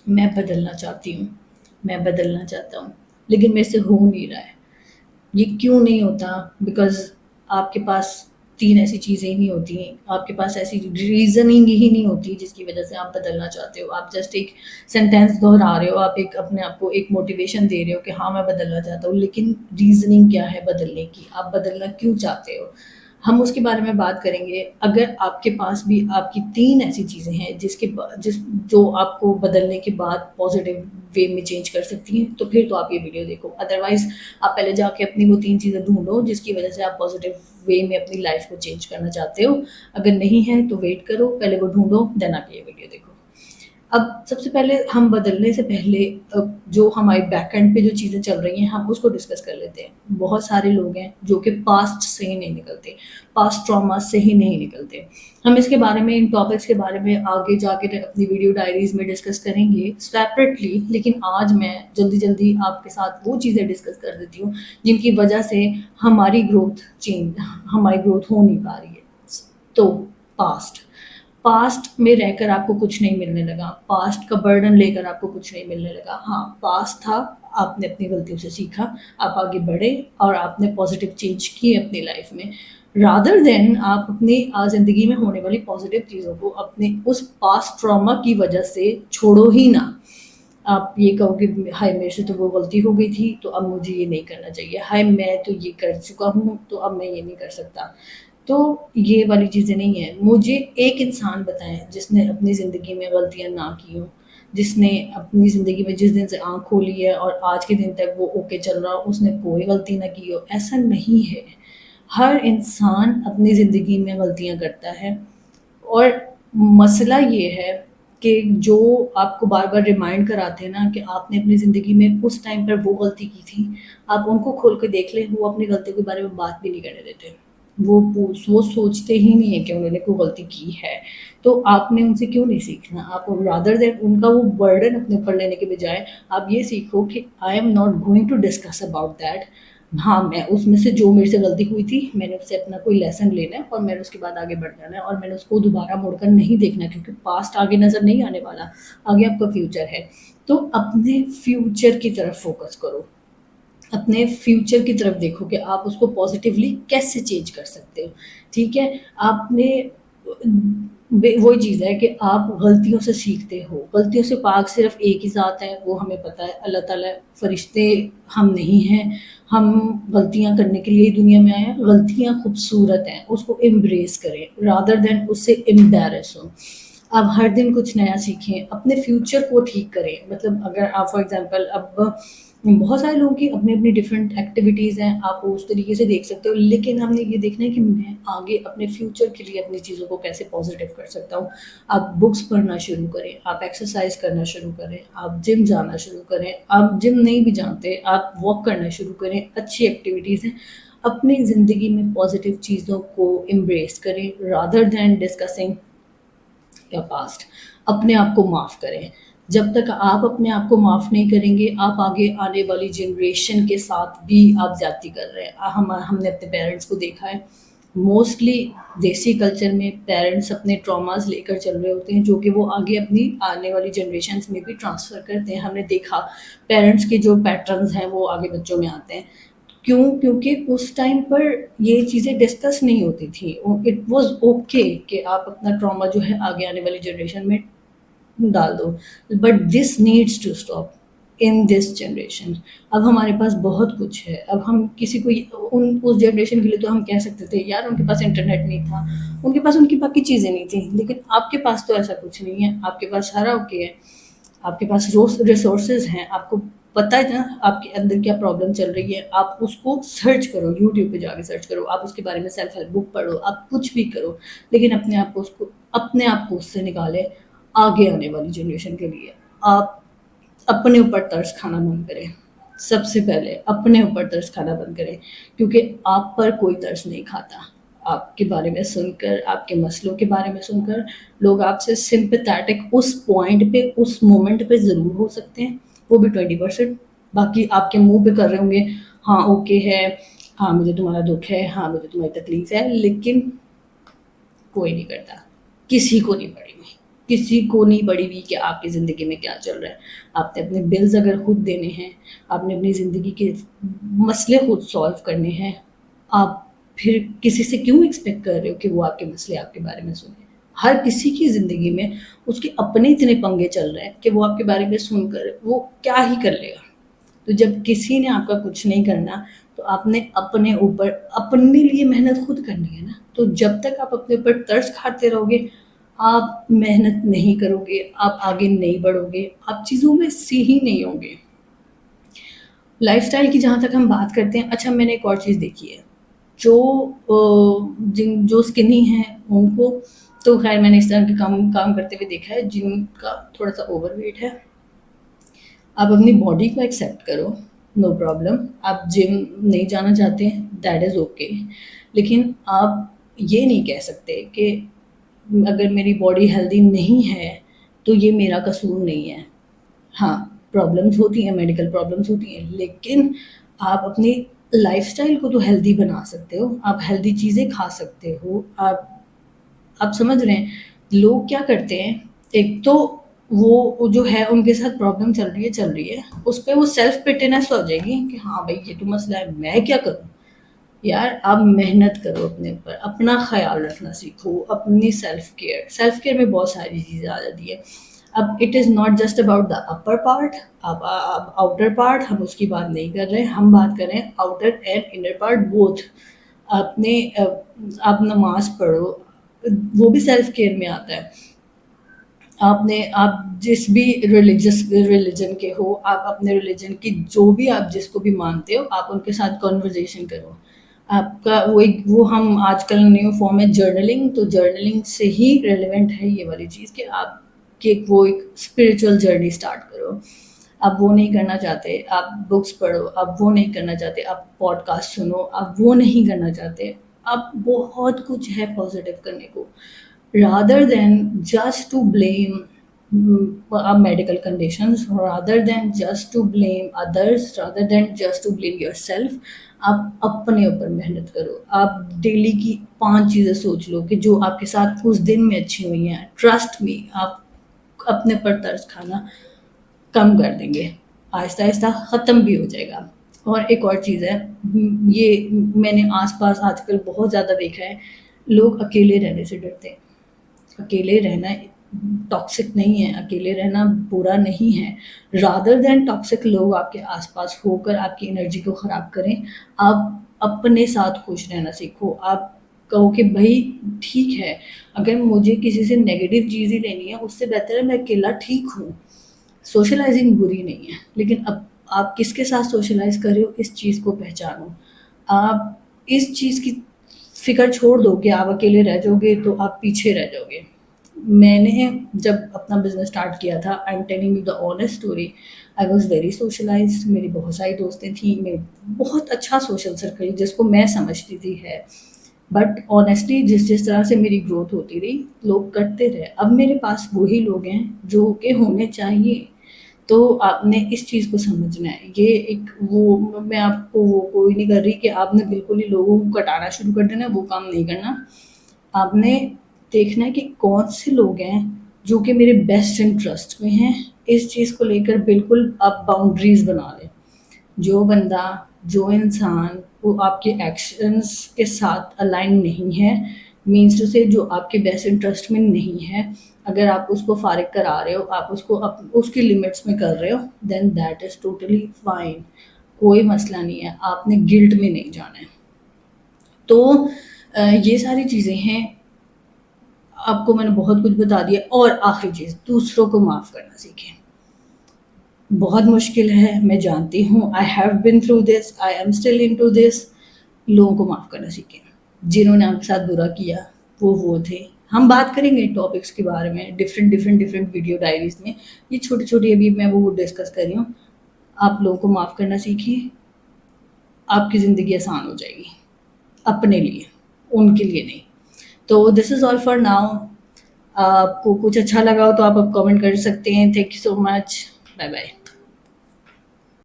मैं बदलना चाहती हूँ, मैं बदलना चाहता हूँ, लेकिन मेरे से हो नहीं रहा है। ये क्यों नहीं होता? बिकॉज़ आपके पास 3 ऐसी चीज़ें ही नहीं होती हैं, आपके पास ऐसी रीज़निंग ही नहीं होती जिसकी वज़ह से आप बदलना चाहते हो। आप जस्ट एक सेंटेंस दोहरा रहे हो, आप एक अपने आप को एक मोटिवेशन दे रहे हो कि हाँ, मैं बदलना चाहता हूँ, लेकिन रीज़निंग क्या है बदलने की? आप बदलना क्यों चाहते हो? हम उसके बारे में बात करेंगे। अगर आपके पास भी आपकी 3 ऐसी चीज़ें हैं जो आपको बदलने के बाद पॉज़िटिव वे में चेंज कर सकती हैं, तो फिर तो आप ये वीडियो देखो। अदरवाइज़ आप पहले जाके अपनी वो 3 चीज़ें ढूँढो जिसकी वज़ह से आप पॉज़िटिव वे में अपनी लाइफ़ को चेंज करना चाहते हो। अगर नहीं है तो वेट करो, पहले वो ढूँढो, देन आके ये वीडियो देखो। अब सबसे पहले हम बदलने से पहले जो हमारे बैक एंड पे जो चीज़ें चल रही हैं, हम उसको डिस्कस कर लेते हैं। बहुत सारे लोग हैं जो कि पास्ट से ही नहीं निकलते, पास्ट ट्रॉमा से ही नहीं निकलते। हम इसके बारे में, इन टॉपिक्स के बारे में आगे जाके अपनी वीडियो डायरीज़ में डिस्कस करेंगे सेपरेटली, लेकिन आज मैं जल्दी-जल्दी आपके साथ वो चीज़ें डिस्कस कर देती हूँ, जिनकी वजह से हमारी ग्रोथ हो नहीं पा रही है। तो पास्ट पास्ट में रहकर आपको कुछ नहीं मिलने लगा, पास्ट का बर्डन लेकर आपको कुछ नहीं मिलने लगा। हाँ, पास्ट था, आपने अपनी गलतियों से सीखा, आप आगे बढ़े और आपने पॉज़िटिव चेंज किए अपनी लाइफ़ में। रादर देन आप अपनी ज़िंदगी में होने वाली पॉज़िटिव चीज़ों को अपने उस पास्ट ट्रॉमा की वजह से छोड़ो ही ना। आप ये कहो कि हाय मेरे से तो वो गलती हो गई थी, तो अब मुझे ये नहीं करना चाहिए। हाय मैं तो ये कर चुका हूँ, तो अब मैं ये नहीं कर सकता। तो ये वाली चीज़ें नहीं हैं। मुझे एक इंसान बताएँ जिसने अपनी ज़िंदगी में गलतियाँ ना की हों, जिसने अपनी ज़िंदगी में जिस दिन से आँख खोली है और आज के दिन तक वो ओके चल रहा हो, उसने कोई गलती ना की हो, ऐसा नहीं है। हर इंसान अपनी ज़िंदगी में गलतियाँ करता है और मसला ये है कि जो आपको बार-बार रिमाइंड कराते हैं ना कि आपने अपनी ज़िंदगी में उस टाइम पर वो गलती की थी, आप उनको खोल के देख लें, वो अपनी गलतियों के बारे में बात भी नहीं करने देते। वो सोचते ही नहीं है कि उन्होंने कोई गलती की है। तो आपने उनसे क्यों नहीं सीखना? आप रादर दैन उनका वो बर्डन अपने ऊपर लेने के बजाय आप ये सीखो कि I am not going to discuss about that. हाँ, मैं उसमें से जो मेरे से गलती हुई थी, मैंने उससे अपना कोई लेसन लेना है और मैंने उसके बाद आगे बढ़ जाना है और मैंने उसको दोबारा मुड़कर नहीं देखना, क्योंकि पास्ट आगे नज़र नहीं आने वाला, आगे आपका फ्यूचर है। तो अपने फ्यूचर की तरफ फ़ोकस करो। अपने फ्यूचर की तरफ देखो कि आप उसको पॉजिटिवली कैसे चेंज कर सकते हो, ठीक है? आपने वही चीज़ है कि आप गलतियों से सीखते हो, गलतियों से पाक सिर्फ एक ही ज़ात है, वो हमें पता है, अल्लाह ताला है। फरिश्ते हम नहीं हैं, हम गलतियाँ करने के लिए ही दुनिया में आए हैं। गलतियाँ खूबसूरत हैं, उसको एम्ब्रेस करें रादर देन उससे एम्बैरेस हो। आप हर दिन कुछ नया सीखें, अपने फ्यूचर को ठीक करें। मतलब अगर आप फॉर एग्ज़ाम्पल अब बहुत सारे लोगों की अपनी-अपनी डिफरेंट एक्टिविटीज़ हैं, आप उस तरीके से देख सकते हो, लेकिन हमने ये देखना है कि मैं आगे अपने फ्यूचर के लिए अपनी चीज़ों को कैसे पॉज़िटिव कर सकता हूँ। आप बुक्स पढ़ना शुरू करें, आप एक्सरसाइज़ करना शुरू करें, आप जिम जाना शुरू करें, आप जिम नहीं भी जानते, आप वॉक करना शुरू करें, अच्छी एक्टिविटीज़ हैं। अपनी ज़िंदगी में पॉज़िटिव चीज़ों को एम्ब्रेस करें रादर दैन डिस्कसिंग या पास्ट। अपने आप को माफ़ करें। जब तक आप अपने आप को माफ़ नहीं करेंगे, आप आगे आने वाली जनरेशन के साथ भी आप ज़्यादती कर रहे हैं। हमने अपने पेरेंट्स को देखा है, मोस्टली देसी कल्चर में पेरेंट्स अपने ट्रॉमास लेकर चल रहे होते हैं, जो कि वो आगे अपनी आने वाली जनरेशन्स में भी ट्रांसफ़र करते हैं। हमने देखा पेरेंट्स के जो पैटर्न्स हैं वो आगे बच्चों में आते हैं। क्यों? क्योंकि उस टाइम पर ये चीज़ें डिस्कस नहीं होती थी। इट वाज़ ओके कि आप अपना ट्रॉमा जो है आगे आने वाली जनरेशन में डाल दो। But this needs to stop in this generation. अब हमारे पास बहुत कुछ है। अब हम किसी को उस जनरेशन के लिए तो हम कह सकते थे यार उनके पास इंटरनेट नहीं था, उनके पास उनकी बाकी चीज़ें नहीं थी, लेकिन आपके पास तो ऐसा कुछ नहीं है। आपके पास सारा ओके है, आपके पास रिसोर्सेज हैं, आपको पता है ना आपके अंदर क्या प्रॉब्लम चल रही है, आप उसको सर्च करो, यूट्यूब पे जाके सर्च करो, आप उसके बारे में सेल्फ हेल्प बुक पढ़ो, आप कुछ भी करो, लेकिन अपने आप को उससे निकालें आगे आने वाली जनरेशन के लिए। आप अपने ऊपर तरस खाना बंद करें। सबसे पहले अपने ऊपर तरस खाना बंद करें, क्योंकि आप पर कोई तरस नहीं खाता। आपके बारे में सुनकर, आपके मसलों के बारे में सुनकर लोग आपसे सिम्पैथेटिक उस पॉइंट पे, उस मोमेंट पे ज़रूर हो सकते हैं, वो भी 20%। बाकी आपके मुँह पे कर रहे होंगे, हाँ, ओके है, हाँ, मुझे तुम्हारा दुःख है, हाँ, मुझे तुम्हारी तकलीफ़ है, लेकिन कोई नहीं करता, किसी को नहीं पड़ी हुई। किसी को नहीं पड़ी हुई कि आपकी ज़िंदगी में क्या चल रहा है। आपने अपने बिल्स अगर खुद देने हैं, आपने अपनी ज़िंदगी के मसले खुद सॉल्व करने हैं, आप फिर किसी से क्यों एक्सपेक्ट कर रहे हो कि वो आपके मसले आपके बारे में सुने। हर किसी की ज़िंदगी में उसके अपने इतने पंगे चल रहे हैं कि वो आपके बारे में सुनकर वो क्या ही कर लेगा। तो जब किसी ने आपका कुछ नहीं करना, तो आपने अपने ऊपर अपने लिए मेहनत खुद करनी है ना। तो जब तक आप अपने ऊपर तरस खाते रहोगे, आप मेहनत नहीं करोगे, आप आगे नहीं बढ़ोगे, आप चीज़ों में सही ही नहीं होंगे। लाइफ़स्टाइल की जहाँ तक हम बात करते हैं, अच्छा मैंने एक और चीज़ देखी है, जो स्किनी हैं उनको तो ख़ैर मैंने इस तरह के काम काम करते हुए देखा है, जिनका थोड़ा-सा ओवरवेट है। आप अपनी बॉडी को एक्सेप्ट करो, नो प्रॉब्लम। आप जिम नहीं जाना चाहते हैं, दैट इज़ ओके। लेकिन आप ये नहीं कह सकते कि अगर मेरी बॉडी हेल्दी नहीं है, तो ये मेरा कसूर नहीं है। हाँ, प्रॉब्लम्स होती हैं, मेडिकल प्रॉब्लम्स होती हैं, लेकिन आप अपनी लाइफ़स्टाइल को तो हेल्दी बना सकते हो, आप हेल्दी चीज़ें खा सकते हो। आप समझ रहे हैं, लोग क्या करते हैं, एक तो वो जो है उनके साथ प्रॉब्लम चल रही है, उस पे वो सेल्फ पिटीनेस हो जाएगी कि हाँ भाई ये तो मसला है, मैं क्या करूँ? यार आप मेहनत करो अपने ऊपर, अपना ख़्याल रखना सीखो, अपनी सेल्फ केयर में बहुत सारी चीज़ें आ जाती है। अब it is not just about the upper part, अब आउटर पार्ट हम उसकी बात नहीं कर रहे हैं, हम बात कर रहे हैं outer and inner part both. आपने आप नमाज़ पढ़ो, वो भी सेल्फ केयर में आता है। आप जिस भी रिलीजन के हो, आप अपने रिलीजन की जो भी आप जिसको भी मानते हो, आप उनके साथ कन्वर्सेशन करो। आपका वो हम आजकल न्यू फॉर्म है जर्नलिंग, तो जर्नलिंग से ही रिलेवेंट है ये वाली चीज़ कि आप कि वो एक स्पिरिचुअल जर्नी स्टार्ट करो। आप वो नहीं करना चाहते, आप बुक्स पढ़ो, आप वो नहीं करना चाहते, आप पॉडकास्ट सुनो, आप वो नहीं करना चाहते, आप बहुत कुछ है पॉजिटिव करने को। rather than just to blame our medical conditions, rather than just to blame others, rather than just to blame yourself, आप अपने ऊपर मेहनत करो। आप डेली की 5 चीज़ें सोच लो कि जो आपके साथ उस दिन में अच्छी हुई हैं। ट्रस्ट मी, आप अपने पर तरस खाना कम कर देंगे, आहिस्ता-आहिस्ता ख़त्म भी हो जाएगा। और एक और चीज़ है, ये मैंने आस-पास आजकल बहुत ज़्यादा देखा है, लोग अकेले रहने से डरते हैं। अकेले रहना टॉक्सिक नहीं है, अकेले रहना बुरा नहीं है। रादर दैन टॉक्सिक लोग आपके आस-पास होकर आपकी एनर्जी को ख़राब करें, आप अपने साथ खुश रहना सीखो। आप कहो कि भई ठीक है, अगर मुझे किसी से नेगेटिव चीज़ ही लेनी है, उससे बेहतर है मैं अकेला ठीक हूँ। सोशलाइज़िंग बुरी नहीं है, लेकिन अब आप किसके साथ सोशलाइज़ कर रहे हो, इस चीज़ को पहचानो। आप इस चीज़ की फ़िक्र छोड़ दो कि आप अकेले रह जाओगे तो आप पीछे रह जाओगे। मैंने जब अपना बिज़नेस स्टार्ट किया था, I am telling you the honest story, I was very socialised, मेरी बहुत सारी दोस्तें थीं, मेरी बहुत अच्छा सोशल सर्कल जिसको मैं समझती थी है। बट ऑनेस्टली जिस तरह से मेरी ग्रोथ होती रही, लोग करते रहे। अब मेरे पास वही लोग हैं जो कि होने चाहिए। तो आपने इस चीज़ को समझना है। ये एक वो मैं आपको वो कोई नहीं कर रही कि आपने बिल्कुल ही लोगों को कटाना शुरू कर देना है, वो काम नहीं करना। आपने देखना है कि कौन से लोग हैं जो कि मेरे बेस्ट इंटरेस्ट में हैं। इस चीज़ को लेकर बिल्कुल आप बाउंड्रीज़ बना लें। जो बंदा, जो इंसान वो आपके एक्शंस के साथ अलाइन नहीं है, मीन्स टू से जो आपके बेस्ट इंटरेस्ट में नहीं है, अगर आप उसको फ़ारिग करा रहे हो, आप उसको उसकी लिमिट्स में कर रहे हो, then that is totally fine, कोई मसला नहीं है, आपने गिल्ट में नहीं जाना है। तो ये सारी चीज़ें हैं, आपको मैंने बहुत कुछ बता दिया। और आखिरी चीज़, दूसरों को माफ़ करना सीखें। बहुत मुश्किल है, मैं जानती हूँ, I have been through this, I am still into this. लोगों को माफ़ करना सीखें, जिन्होंने आपके साथ बुरा किया वो थे। हम बात करेंगे टॉपिक्स के बारे में डिफरेंट वीडियो डायरीज़ में। ये छोटी-छोटी अभी मैं वो डिस्कस कर रही हूँ। आप लोगों को माफ़ करना सीखिए, आपकी ज़िंदगी आसान हो जाएगी, अपने लिए, उनके लिए नहीं। तो this is all for now. आपको कुछ अच्छा लगा हो तो आप अब कमेंट कर सकते हैं। Thank you so much. Bye bye.